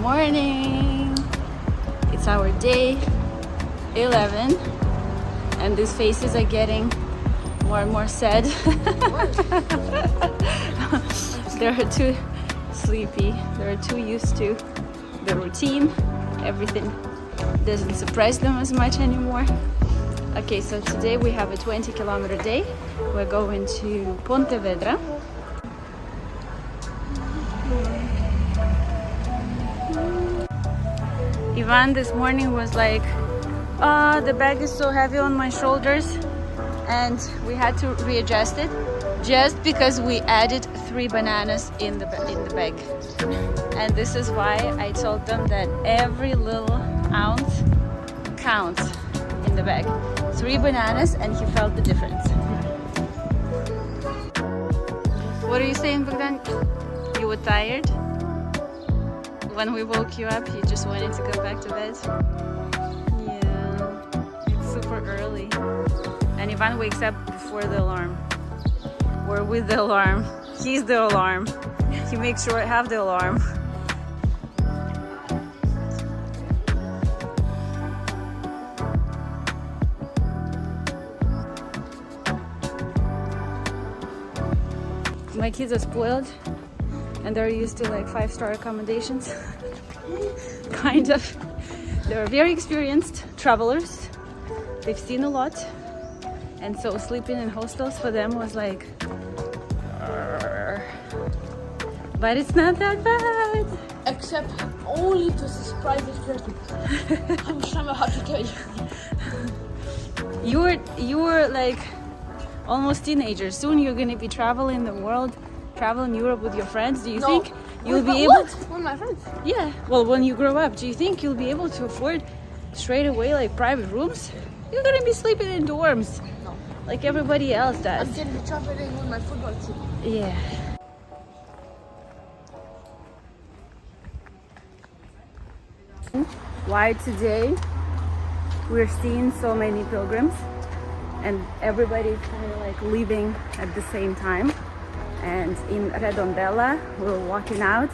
morning! It's our day 11 and these faces are getting more and more sad. They're too sleepy, they're too used to the routine, everything doesn't surprise them as much anymore. Okay, so today we have a 20-kilometer day. We're going to Pontevedra. Ivan this morning was like, the bag is so heavy on my shoulders, and we had to readjust it just because we added 3 bananas in the bag. And this is why I told them that every little ounce counts in the bag. 3 bananas, and he felt the difference. What are you saying, Bogdan? You were tired? When we woke you up, you just wanted to go back to bed? Yeah, it's super early. And Ivan wakes up before the alarm. Or with the alarm. He's the alarm. He makes sure I have the alarm. My kids are spoiled and they're used to like 5-star accommodations. Kind of. They're very experienced travelers. They've seen a lot, and so sleeping in hostels for them was like, but it's not that bad. Except only to this private trip. I'm sure I have to tell you. You were like almost teenagers. Soon you're gonna be traveling the world, traveling Europe with your friends. Do you think you'll be able? With my friends? Yeah. Well, when you grow up, do you think you'll be able to afford straight away like private rooms? You're gonna be sleeping in dorms, No. like everybody else does. I'm gonna be traveling with my football team. Yeah. Why today we're seeing so many pilgrims and everybody's kind of like leaving at the same time. And in Redondela we're walking out,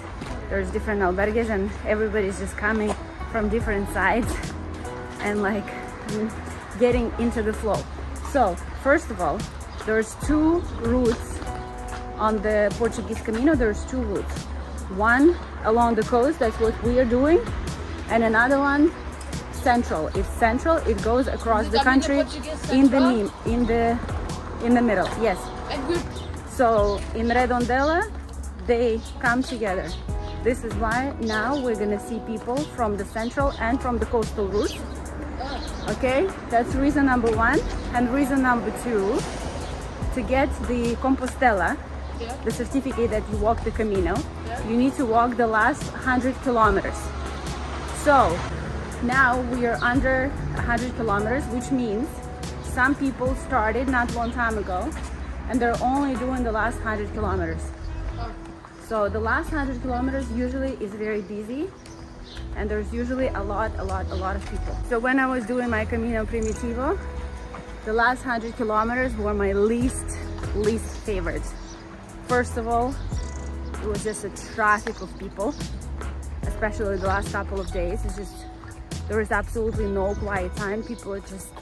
there's different albergues and everybody's just coming from different sides and like getting into the flow. So first of all, there's 2 routes on the Portuguese Camino. There's 2 routes, one along the coast, that's what we are doing, and another one central. It's central, it goes across the country in the middle. Yes. So in Redondela they come together. This is why now we're gonna see people from the central and from the coastal route. Okay, that's reason number 1. And reason number 2, to get the Compostela, the certificate that you walk the Camino, you need to walk the last 100 kilometers. So now we are under 100 kilometers, which means some people started not long time ago and they're only doing the last 100 kilometers. So the last 100 kilometers usually is very busy and there's usually a lot of people. So when I was doing my Camino Primitivo, the last 100 kilometers were my least favorite. First of all, it was just a traffic of people, especially the last couple of days. It's just, there is absolutely no quiet time. People are just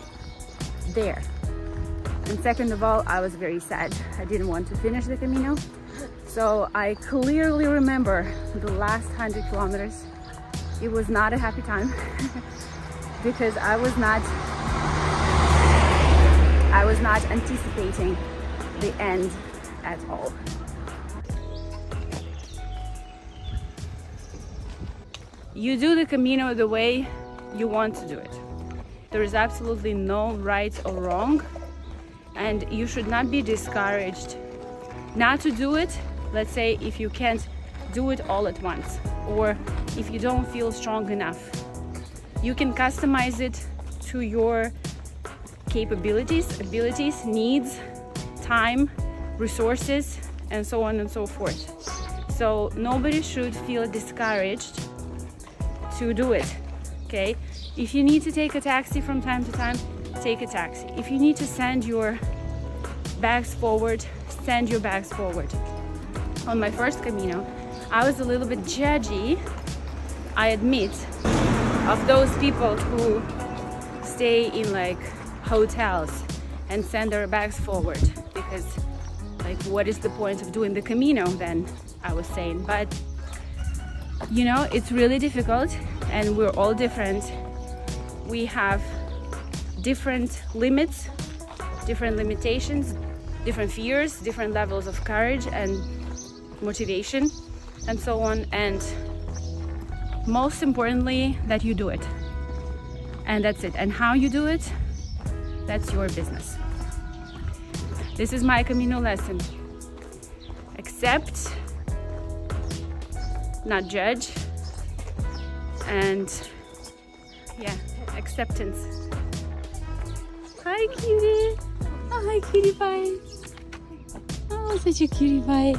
there. And second of all, I was very sad. I didn't want to finish the Camino. So I clearly remember the last 100 kilometers. It was not a happy time because I was not anticipating the end at all. You do the Camino the way you want to do it. There is absolutely no right or wrong, and you should not be discouraged not to do it. Let's say if you can't do it all at once, or if you don't feel strong enough, you can customize it to your capabilities, abilities, needs, time, resources, and so on and so forth. So nobody should feel discouraged to do it. Okay, if you need to take a taxi from time to time, take a taxi. If you need to send your bags forward, send your bags forward. On my first Camino, I was a little bit judgy I admit, of those people who stay in like hotels and send their bags forward, because like what is the point of doing the Camino then, I was saying. But you know, it's really difficult and we're all different. We have different limits, different limitations, different fears, different levels of courage and motivation and so on. And most importantly, that you do it. And that's it. And how you do it, that's your business. This is my Camino lesson. Accept, not judge, and yeah, acceptance. Hi, cutie. Oh, hi, cutie pie. Oh, such a cutie pie.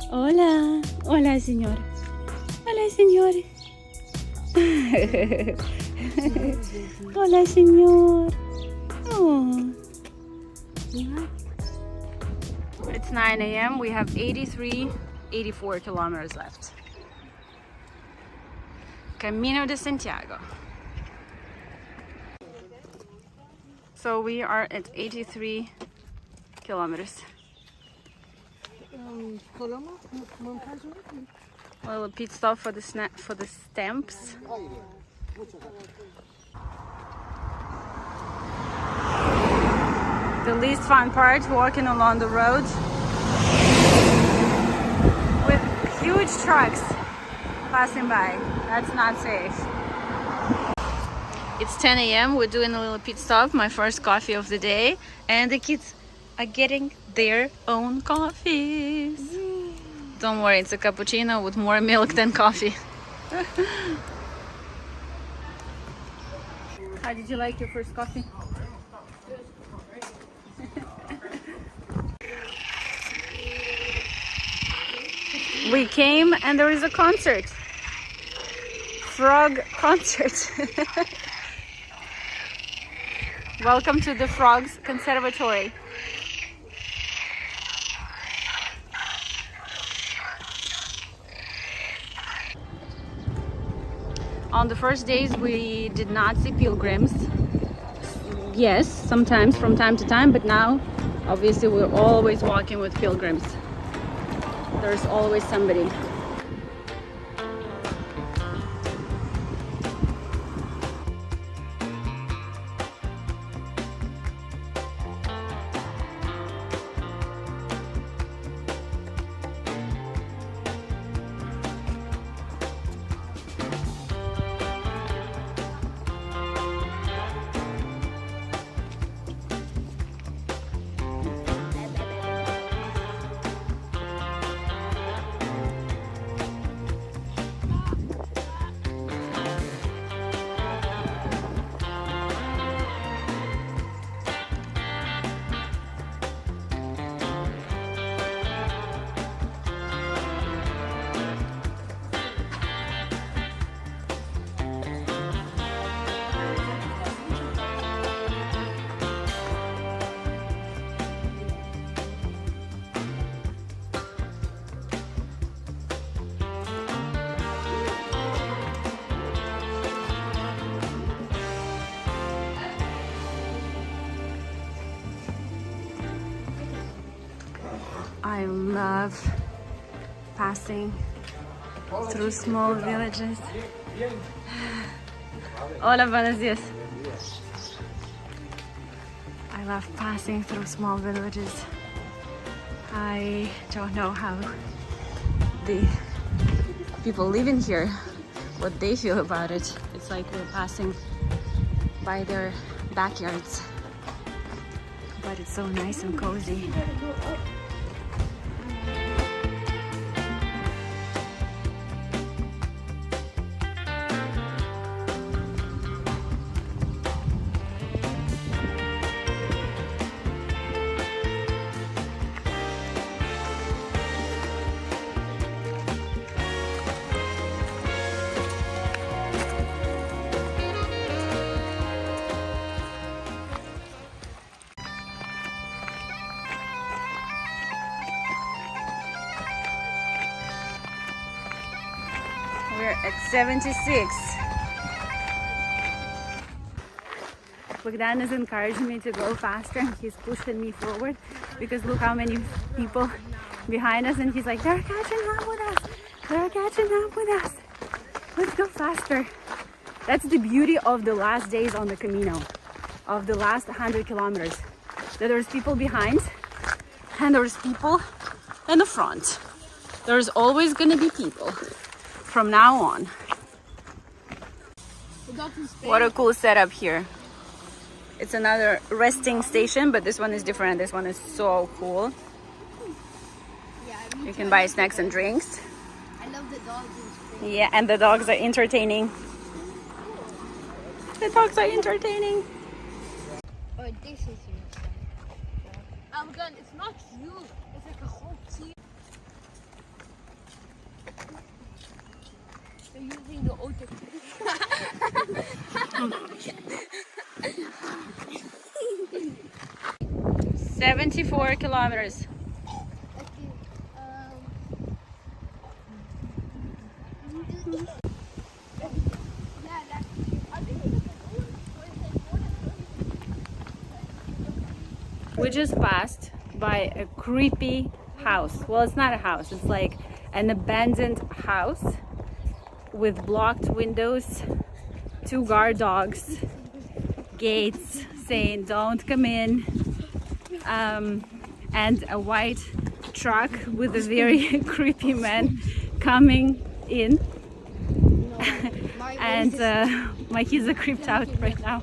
Hola. Hola, señor. Hola, señor. Hola, señor. Oh. It's 9 a.m. We have 84 kilometers left. Camino de Santiago. So we are at 83 kilometers. A little pit stop for the stamps. The least fun part, walking along the road with huge trucks passing by. That's not safe. It's 10 a.m. We're doing a little pit stop, my first coffee of the day, and the kids are getting their own coffees. Don't worry, it's a cappuccino with more milk than coffee. How did you like your first coffee? We came and there is a concert. Frog concert. Welcome to the Frogs Conservatory. On the first days we did not see pilgrims. Yes, sometimes from time to time, but now obviously we're always walking with pilgrims. There's always somebody. I love passing through small villages. Hola, buenos días. I love passing through small villages. I don't know how the people living here, what they feel about it. It's like we're passing by their backyards, but it's so nice and cozy. We're at 76. Bogdan is encouraging me to go faster and he's pushing me forward because look how many people behind us, and he's like, they're catching up with us. They're catching up with us. Let's go faster. That's the beauty of the last days on the Camino, of the last 100 kilometers. That there's people behind and there's people in the front. There's always gonna be people from now on. What a cool setup here. It's another resting station, but this one is different. This one is so cool. You can buy snacks and drinks. I love the dogs in Spain. Yeah, and the dogs are entertaining. The dogs are entertaining. Oh, this is your son. Gun, it's not you. It's like a whole team. They're using the auto. 74 kilometers. We just passed by a creepy house. Well, it's not a house, it's like an abandoned house with blocked windows, 2 guard dogs, gates saying don't come in, and a white truck with a very creepy man coming in. And my kids are creeped out right now.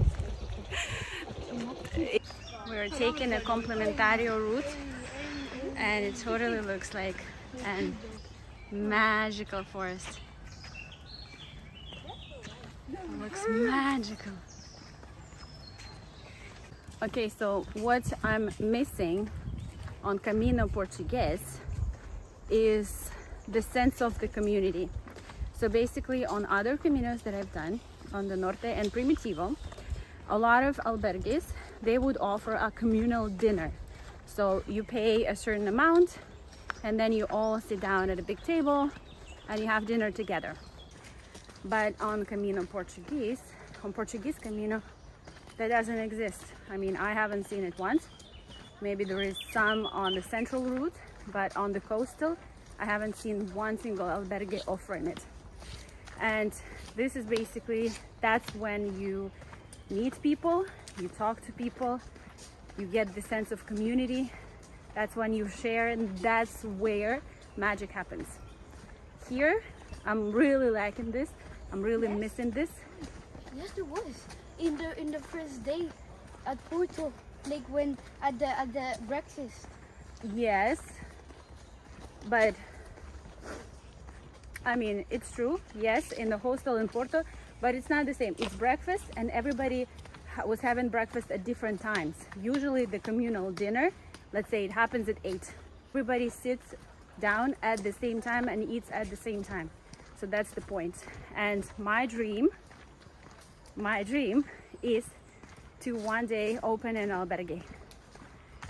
We're taking a complementario route and it totally looks like a magical forest. It looks magical. Okay, so what I'm missing on Camino Portugues is the sense of the community. So basically on other caminos that I've done, on the Norte and Primitivo, a lot of albergues, they would offer a communal dinner. So you pay a certain amount and then you all sit down at a big table and you have dinner together. But on Camino Portugues, on Portuguese Camino, that doesn't exist. I mean, I haven't seen it once. Maybe there is some on the central route, but on the coastal, I haven't seen one single albergue offering it. And this is basically, that's when you meet people, you talk to people, you get the sense of community. That's when you share, and that's where magic happens. Here, I'm really liking this. I'm really missing this. Yes, there was. In the first day at Porto, like when at the breakfast. Yes, but I mean, it's true. Yes, in the hostel in Porto, but it's not the same. It's breakfast, and everybody was having breakfast at different times. Usually the communal dinner, let's say it happens at 8. Everybody sits down at the same time and eats at the same time. So that's the point. And my dream is to one day open an albergue.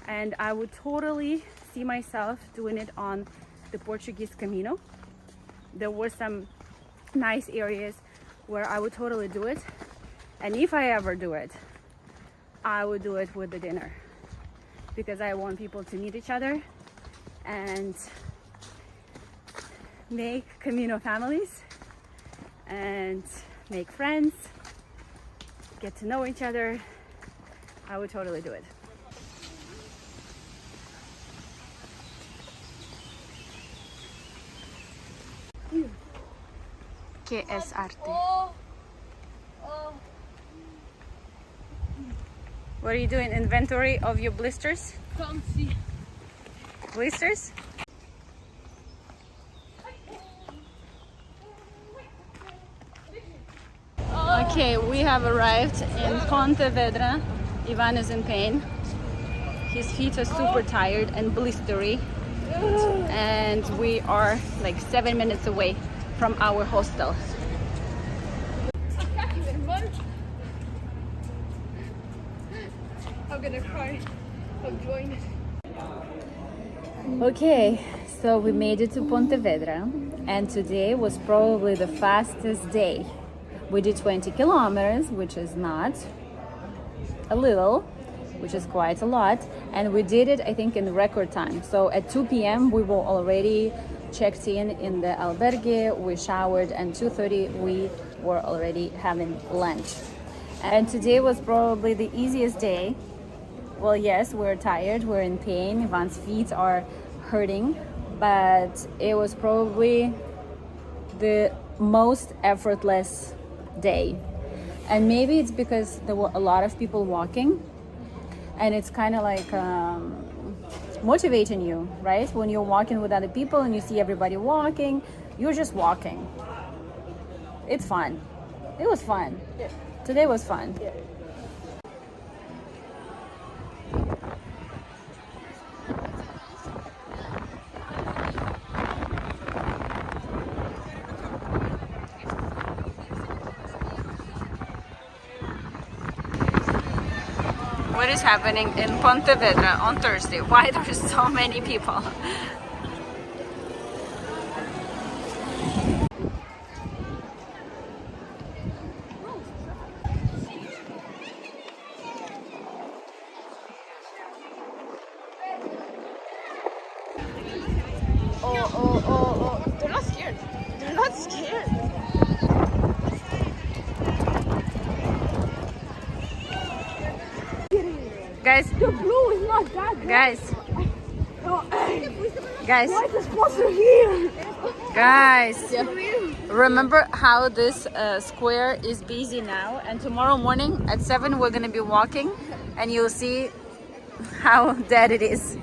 And I would totally see myself doing it on the Portuguese Camino. There were some nice areas where I would totally do it. And if I ever do it, I would do it with the dinner, because I want people to meet each other and make Camino families and make friends, get to know each other. I would totally do it. ¿Qué es arte? What are you doing? Inventory of your blisters? Come see. Blisters? Okay, we have arrived in Pontevedra. Ivan is in pain. His feet are super tired and blistery. And we are like 7 minutes away from our hostel. I'm gonna cry. I'm joining. Okay, so we made it to Pontevedra. and today was probably the fastest day. We did 20 kilometers, which is not a little, which is quite a lot, and we did it, I think, in record time. So at 2 p.m. we were already checked in the albergue, we showered, and 2:30 we were already having lunch. And today was probably the easiest day. Well, yes, we're tired, we're in pain, Ivan's feet are hurting, but it was probably the most effortless day. And maybe it's because there were a lot of people walking, and it's kind of like motivating you, right? When you're walking with other people and you see everybody walking, you're just walking. It's fun. It was fun. Yeah. Today was fun. Yeah. What is happening in Pontevedra on Thursday? Why there's so many people? Oh. They're not scared. They're not scared. Guys, the blue is not that good. Guys, why is the sponsor here? Guys, remember how this square is busy now, and tomorrow morning at 7 we're gonna be walking, and you'll see how dead it is.